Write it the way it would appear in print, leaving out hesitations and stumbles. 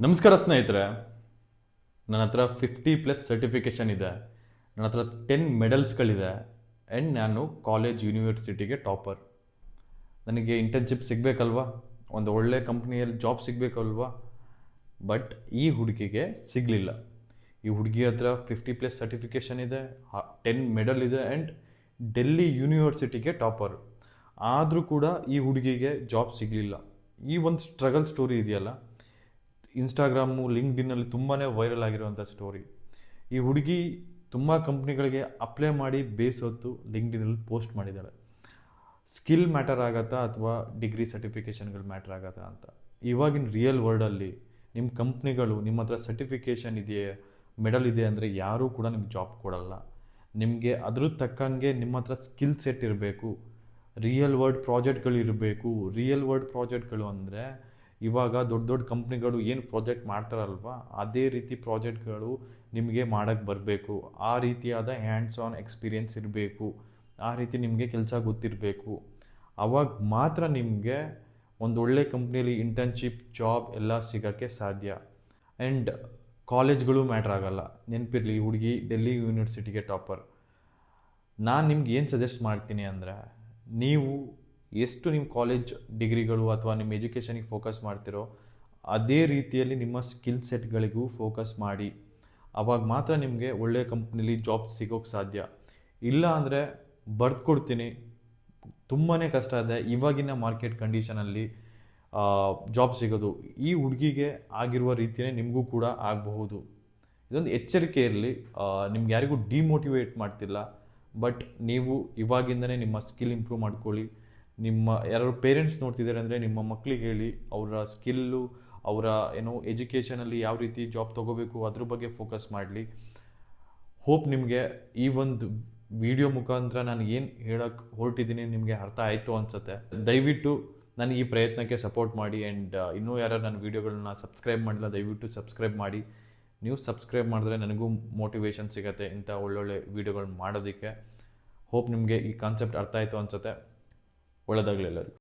ನಮಸ್ಕಾರ ಸ್ನೇಹಿತರೆ. ನನ್ನ ಹತ್ರ 50+ ಸರ್ಟಿಫಿಕೇಷನ್ ಇದೆ. ನನ್ನ ಹತ್ರ 10 ಮೆಡಲ್ಸ್ಗಳಿದೆ. ಆ್ಯಂಡ್ ನಾನು ಕಾಲೇಜ್ ಯೂನಿವರ್ಸಿಟಿಗೆ ಟಾಪರ್. ನನಗೆ ಇಂಟರ್ನ್ಶಿಪ್ ಸಿಗಬೇಕಲ್ವಾ, ಒಂದು ಒಳ್ಳೆ ಕಂಪ್ನಿಯಲ್ಲಿ ಜಾಬ್ ಸಿಗಬೇಕಲ್ವಾ. ಬಟ್ ಈ ಹುಡುಗಿಗೆ ಸಿಗಲಿಲ್ಲ. ಈ ಹುಡುಗಿ ಹತ್ರ 50+ ಸರ್ಟಿಫಿಕೇಷನ್ ಇದೆ, 10 ಮೆಡಲ್ ಇದೆ ಆ್ಯಂಡ್ ಡೆಲ್ಲಿ ಯೂನಿವರ್ಸಿಟಿಗೆ ಟಾಪರ್. ಆದರೂ ಕೂಡ ಈ ಹುಡುಗಿಗೆ ಜಾಬ್ ಸಿಗಲಿಲ್ಲ. ಈ ಒಂದು ಸ್ಟ್ರಗಲ್ ಸ್ಟೋರಿ ಇದೆಯಲ್ಲ, ಇನ್ಸ್ಟಾಗ್ರಾಮು, ಲಿಂಕ್ಡ್ಇನ್ನಲ್ಲಿ ತುಂಬಾ ವೈರಲ್ ಆಗಿರುವಂಥ ಸ್ಟೋರಿ. ಈ ಹುಡುಗಿ ತುಂಬ ಕಂಪ್ನಿಗಳಿಗೆ ಅಪ್ಲೈ ಮಾಡಿ ಬೇಸೊತ್ತು ಲಿಂಕ್ಡ್ಇನ್ನಲ್ಲಿ ಪೋಸ್ಟ್ ಮಾಡಿದ್ದಾಳೆ. ಸ್ಕಿಲ್ ಮ್ಯಾಟರ್ ಆಗತ್ತಾ ಅಥವಾ ಡಿಗ್ರಿ ಸರ್ಟಿಫಿಕೇಷನ್ಗಳು ಮ್ಯಾಟರ್ ಆಗತ್ತಾ ಅಂತ. ಇವಾಗಿನ ರಿಯಲ್ ವರ್ಲ್ಡಲ್ಲಿ ನಿಮ್ಮ ಕಂಪ್ನಿಗಳು ನಿಮ್ಮ ಹತ್ರ ಸರ್ಟಿಫಿಕೇಷನ್ ಇದೆಯೇ, ಮೆಡಲ್ ಇದೆ ಅಂದರೆ ಯಾರೂ ಕೂಡ ನಿಮ್ಗೆ ಜಾಬ್ ಕೊಡಲ್ಲ. ನಿಮಗೆ ಅದ್ರ ತಕ್ಕಂಗೆ ನಿಮ್ಮ ಹತ್ರ ಸ್ಕಿಲ್ ಸೆಟ್ ಇರಬೇಕು, ರಿಯಲ್ ವರ್ಲ್ಡ್ ಪ್ರಾಜೆಕ್ಟ್ಗಳು ಇರಬೇಕು. ರಿಯಲ್ ವರ್ಲ್ಡ್ ಪ್ರಾಜೆಕ್ಟ್ಗಳು ಅಂದರೆ ಇವಾಗ ದೊಡ್ಡ ದೊಡ್ಡ ಕಂಪ್ನಿಗಳು ಏನು ಪ್ರಾಜೆಕ್ಟ್ ಮಾಡ್ತಾರಲ್ವ, ಅದೇ ರೀತಿ ಪ್ರಾಜೆಕ್ಟ್ಗಳು ನಿಮಗೆ ಮಾಡೋಕ್ಕೆ ಬರಬೇಕು. ಆ ರೀತಿಯಾದ ಹ್ಯಾಂಡ್ಸ್ ಆನ್ ಎಕ್ಸ್ಪೀರಿಯೆನ್ಸ್ ಇರಬೇಕು. ಆ ರೀತಿ ನಿಮಗೆ ಕೆಲಸ ಗೊತ್ತಿರಬೇಕು. ಆವಾಗ ಮಾತ್ರ ನಿಮಗೆ ಒಂದು ಒಳ್ಳೆ ಕಂಪ್ನಿಯಲ್ಲಿ ಇಂಟರ್ನ್ಶಿಪ್, ಜಾಬ್ ಎಲ್ಲ ಸಿಗೋಕ್ಕೆ ಸಾಧ್ಯ. ಆ್ಯಂಡ್ ಕಾಲೇಜ್ಗಳು ಮ್ಯಾಟ್ರ್ ಆಗಲ್ಲ. ನೆನಪಿರಲಿ, ಈ ಹುಡುಗಿ ಡೆಲ್ಲಿ ಯೂನಿವರ್ಸಿಟಿಗೆ ಟಾಪರ್. ನಾನು ನಿಮ್ಗೆ ಏನು ಸಜೆಸ್ಟ್ ಮಾಡ್ತೀನಿ ಅಂದರೆ, ನೀವು ಎಷ್ಟು ನಿಮ್ಮ ಕಾಲೇಜ್ ಡಿಗ್ರಿಗಳು ಅಥವಾ ನಿಮ್ಮ ಎಜುಕೇಷನಿಗೆ ಫೋಕಸ್ ಮಾಡ್ತಿರೋ ಅದೇ ರೀತಿಯಲ್ಲಿ ನಿಮ್ಮ ಸ್ಕಿಲ್ ಸೆಟ್ಗಳಿಗೂ ಫೋಕಸ್ ಮಾಡಿ. ಆವಾಗ ಮಾತ್ರ ನಿಮಗೆ ಒಳ್ಳೆಯ ಕಂಪ್ನಿಲಿ ಜಾಬ್ ಸಿಗೋಕ್ಕೆ ಸಾಧ್ಯ. ಇಲ್ಲ ಅಂದರೆ ಬರ್ದು ಕೊಡ್ತೀನಿ, ತುಂಬಾ ಕಷ್ಟ ಇದೆ ಇವಾಗಿನ ಮಾರ್ಕೆಟ್ ಕಂಡೀಷನಲ್ಲಿ ಜಾಬ್ ಸಿಗೋದು. ಈ ಹುಡುಗಿಗೆ ಆಗಿರುವ ರೀತಿಯೇ ನಿಮಗೂ ಕೂಡ ಆಗಬಹುದು. ಇದೊಂದು ಎಚ್ಚರಿಕೆ ಇರಲಿ. ನಿಮ್ಗೆ ಯಾರಿಗೂ ಡಿಮೋಟಿವೇಟ್ ಮಾಡ್ತಿಲ್ಲ, ಬಟ್ ನೀವು ಇವಾಗಿಂದನೇ ನಿಮ್ಮ ಸ್ಕಿಲ್ ಇಂಪ್ರೂವ್ ಮಾಡ್ಕೊಳ್ಳಿ. ನಿಮ್ಮ ಯಾರು ಪೇರೆಂಟ್ಸ್ ನೋಡ್ತಿದ್ದಾರೆ ಅಂದರೆ ನಿಮ್ಮ ಮಕ್ಕಳಿಗೆ ಹೇಳಿ, ಅವರ ಸ್ಕಿಲ್ಲು, ಅವರ ಎಜುಕೇಷನಲ್ಲಿ ಯಾವ ರೀತಿ ಜಾಬ್ ತೊಗೋಬೇಕು ಅದ್ರ ಬಗ್ಗೆ ಫೋಕಸ್ ಮಾಡಲಿ. ಹೋಪ್ ನಿಮಗೆ ಈ ಒಂದು ವಿಡಿಯೋ ಮುಖಾಂತರ ನಾನು ಏನು ಹೇಳೋಕ್ಕೆ ಹೊರಟಿದ್ದೀನಿ ನಿಮಗೆ ಅರ್ಥ ಆಯಿತು ಅನಿಸುತ್ತೆ. ದಯವಿಟ್ಟು ನನಗೆ ಈ ಪ್ರಯತ್ನಕ್ಕೆ ಸಪೋರ್ಟ್ ಮಾಡಿ. ಆ್ಯಂಡ್ ಇನ್ನೂ ಯಾರು ನನ್ನ ವೀಡಿಯೋಗಳನ್ನ ಸಬ್ಸ್ಕ್ರೈಬ್ ಮಾಡಿಲ್ಲ, ದಯವಿಟ್ಟು ಸಬ್ಸ್ಕ್ರೈಬ್ ಮಾಡಿ. ನೀವು ಸಬ್ಸ್ಕ್ರೈಬ್ ಮಾಡಿದ್ರೆ ನನಗೂ ಮೋಟಿವೇಶನ್ ಸಿಗುತ್ತೆ ಇಂಥ ಒಳ್ಳೊಳ್ಳೆ ವೀಡಿಯೋಗಳು ಮಾಡೋದಕ್ಕೆ. ಹೋಪ್ ನಿಮಗೆ ಈ ಕಾನ್ಸೆಪ್ಟ್ ಅರ್ಥ ಆಯಿತು ಅನಿಸುತ್ತೆ. ಒಳ್ಳೆಯದಾಗಲಿ ಎಲ್ಲರಿಗೂ.